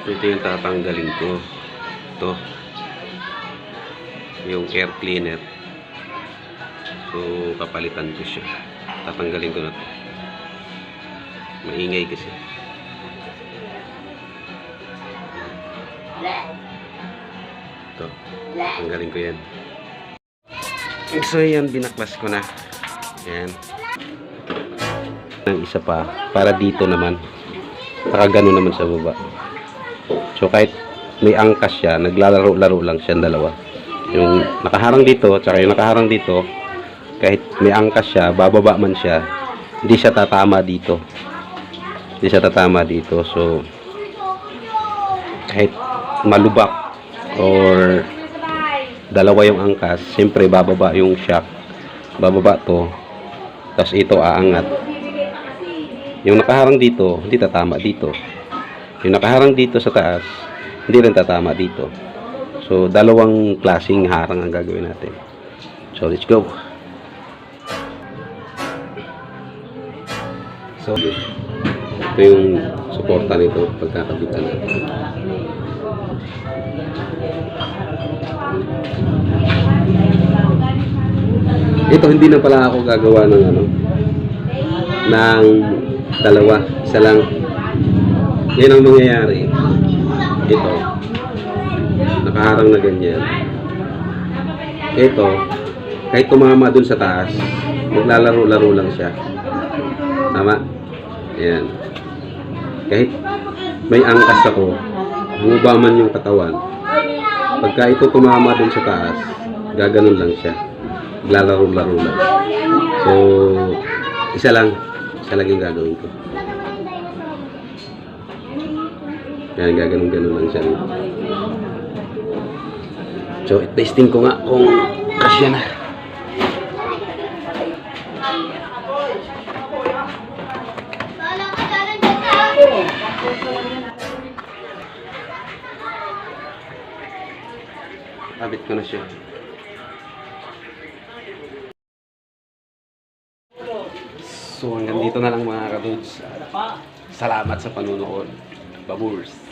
So, ito yung tatanggalin ko. Ito. Yung air cleaner. So, papalitan ko siya. Tatanggalin ko na ito. Maingay kasi. Ito. Tanggalin ko yan. So, yan. Binaklas ko na. Yan. Ang isa pa. Para dito naman. Nakagano naman sa baba. So, kahit may angkas siya, naglalaro-laro lang siya dalawa. Yung nakaharang dito, tsaka yung nakaharang dito, kahit may angkas siya, bababa man siya, hindi siya tatama dito. Hindi siya tatama dito. So, kahit malubak or dalawa yung angkas, siyempre bababa yung shock. Bababa to. Tapos ito aangat. Yung nakaharang dito, hindi tatama dito. Yung nakaharang dito sa taas, hindi rin tatama dito. So, dalawang klaseng harang ang gagawin natin. So, let's go. So, ito yung suporta nito pagkakabitan natin. Ito, hindi na pala ako gagawa ng ng dalawa. Isa lang. Yan ang mangyayari. Ito. Nakaharang na ganyan. Ito, kahit tumama dun sa taas, maglalaro-laro lang siya. Tama? Ayan. Kahit may angkas ako, bumaba man yung katawan. Pagka ito tumama dun sa taas, gaganon lang siya. Maglalaro-laro lang. So, isa lang yung gagawin ko. Yan, gaganon-ganon lang siya. So, testing ko nga kung kasya na. Kabit ko na siya. So, hanggang dito na lang mga kadudes. Salamat sa panunood. Baburs.